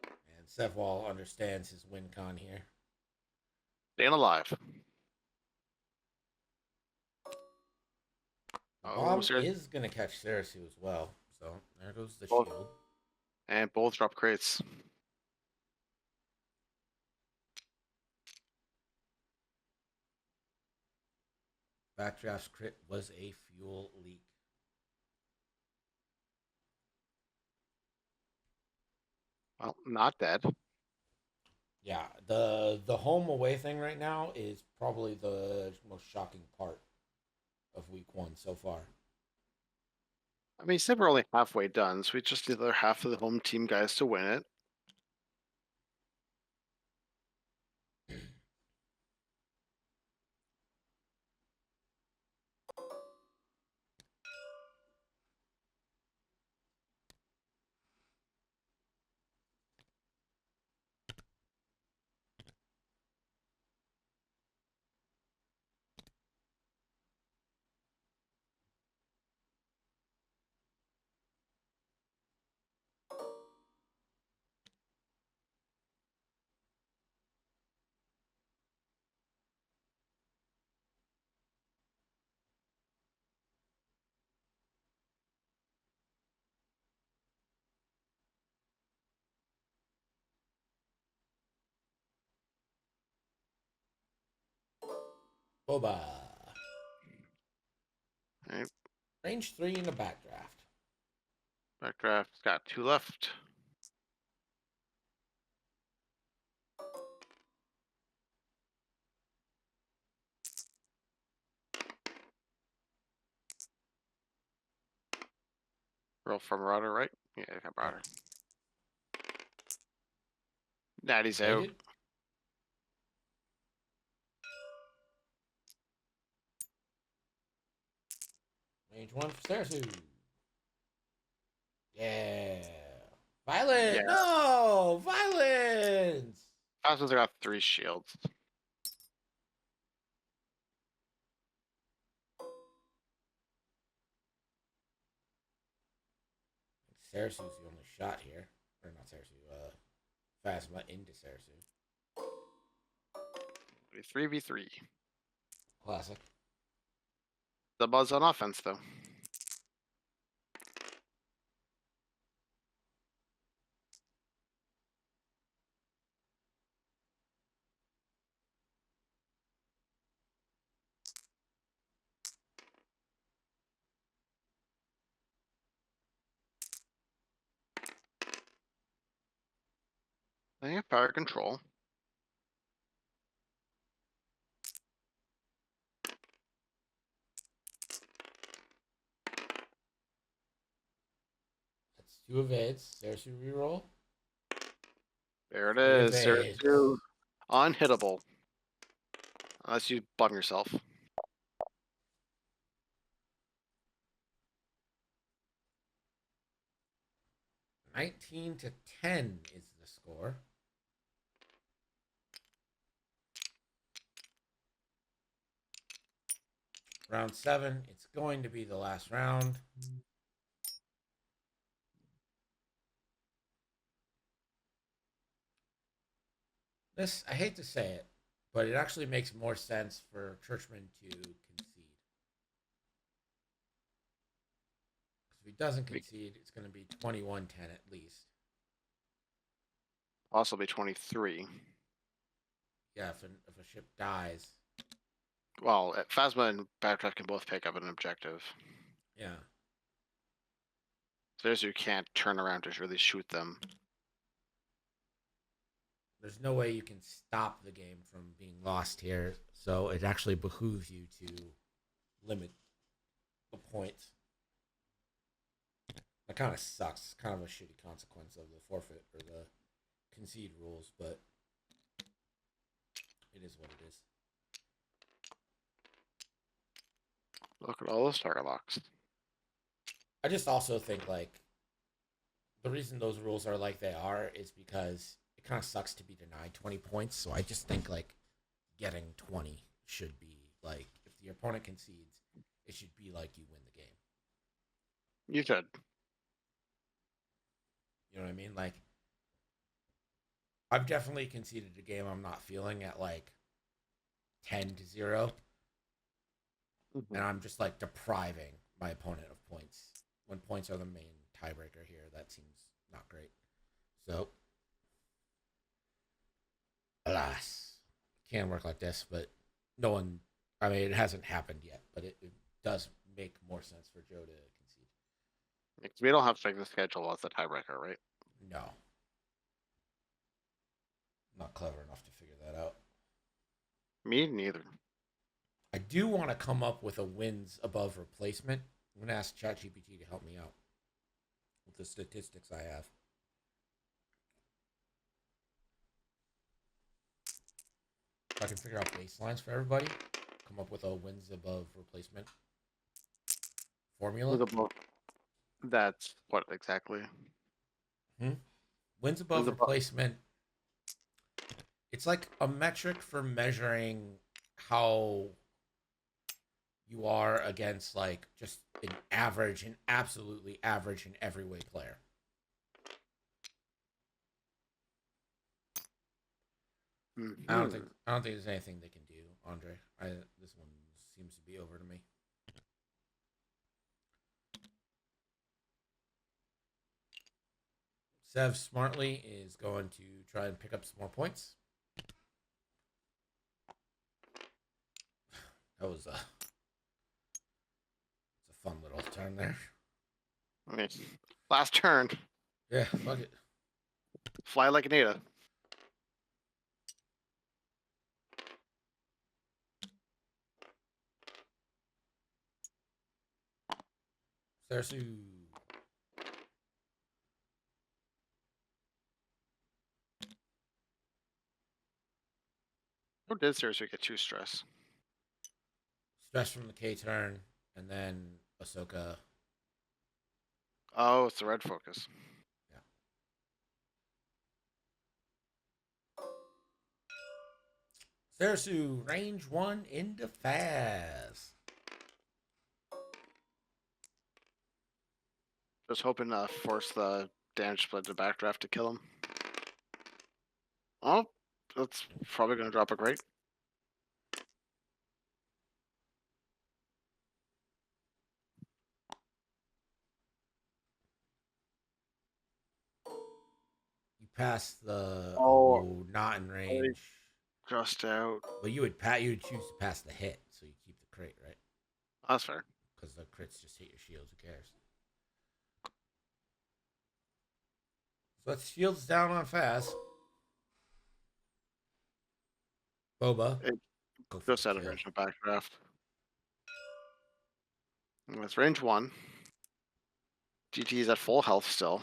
And Sevwall understands his win con here. Staying alive. Bomb is going to catch Sarasu as well. So there goes the Both. shield. And both drop crates. Backdraft's crit was a fuel leak. Well, not dead. Yeah, the home away thing right now is probably the most shocking part of week 1 so far. I mean, said we're only halfway done, so we just need the other half of the home team guys to win it. Boba. Right. Range 3 in the backdraft. Backdraft's got 2 left. Roll for Marauder, right? Yeah, I got Marauder. Natty's out. Rated? Range 1 for Sarasu. Yeah. Violent! Yeah. No! Violence! Fastest got 3 shields. Sarasu's the only shot here. Or not Sarasu, Phasma into Sarasu. 3v3. Classic. The buzz on offense, though. They have power control. That's 2 evades. Sarasu reroll. There it Three is. evades. Sarasu unhittable. Unless you bum yourself. 19-10 is the score. Round 7. It's going to be the last round. This, I hate to say it, but it actually makes more sense for Churchman to concede. If he doesn't concede, it's going to be 21-10 at least. Possibly 23. Yeah, if a ship dies. Well, Phasma and Backdraft can both pick up an objective. Yeah. Sarasu can't turn around to really shoot them. There's no way you can stop the game from being lost here, so it actually behooves you to limit the points. That kind of sucks. It's kind of a shitty consequence of the forfeit or the concede rules, but it is what it is. Look at all those target locks. I just also think, like, the reason those rules are like they are is because it kind of sucks to be denied 20 points. So I just think, like, getting 20 should be, like, if the opponent concedes, it should be like you win the game. You should. You know what I mean? Like, I've definitely conceded a game I'm not feeling at, like, 10-0. Mm-hmm. And I'm just, like, depriving my opponent of points. When points are the main tiebreaker here, that seems not great. So, alas, can work like this, but no one, I mean, it hasn't happened yet, but it does make more sense for Joe to concede. Because we don't have to take the schedule as the tiebreaker, right? No. I'm not clever enough to figure that out. Me neither. I do want to come up with a wins above replacement. I'm going to ask ChatGPT to help me out with the statistics I have. If I can figure out baselines for everybody, come up with a wins above replacement formula. That's what exactly? Wins above replacement. It's like a metric for measuring how you are against, like, just an average and absolutely average in every way player. Mm-hmm. I don't think there's anything they can do, Andre. This one seems to be over to me. Sev smartly is going to try and pick up some more points. That was it's a fun little turn there. I mean, last turn. Yeah, fuck it. Fly like an Ada. Sarasu. Or did Sarasu get 2 stress? Stress from the K turn, and then Ahsoka. Oh, it's the red focus. Sarasu, range 1 into Faz. Just hoping to force the damage split to backdraft to kill him. Oh, that's probably going to drop a crate. You pass the Oh. not in range. Just out. But you would choose to pass the hit, so you keep the crate, right? That's fair. Because the crits just hit your shields. Who cares? So that's shields down on fast. Boba. It Go for Just the out of kill. range of backdraft. And it's range 1. GT is at full health still.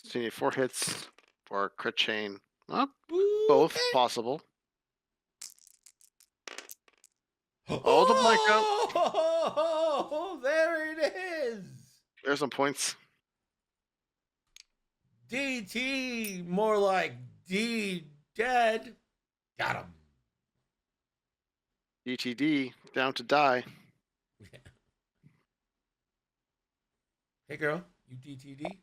So you need 4 hits for a crit chain. Both Okay. possible. Oh, the blackout. Oh, there it is. There's some points. DT, more like D dead. Got him. DTD down to die. Hey, girl, you DTD?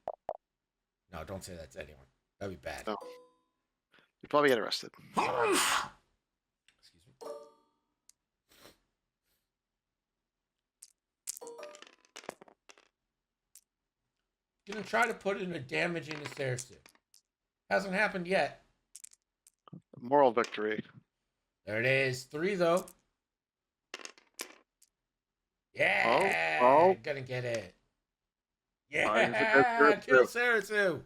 No, don't say that to anyone. That'd be bad. No. You probably get arrested. Excuse me. Gonna try to put in a damage into Cersei. Hasn't happened yet. Moral victory. There it is. 3 though. Yeah. Oh. Gonna get it. Alright, Yeah. Kill Cersei.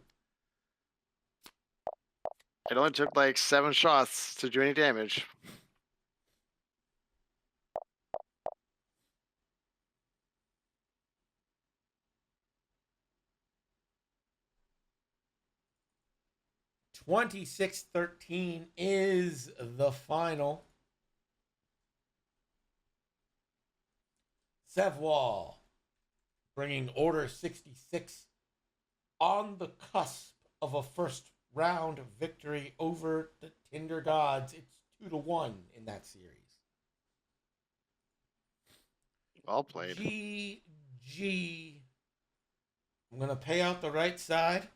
It only took like 7 shots to do any damage. $26-13 is the final. Sevwall bringing Order 66 on the cusp of a first round victory over the Tinder Gods. It's 2-1 in that series. Well played. GG. I'm going to pay out the right side.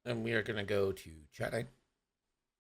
And we are going to go to chatting.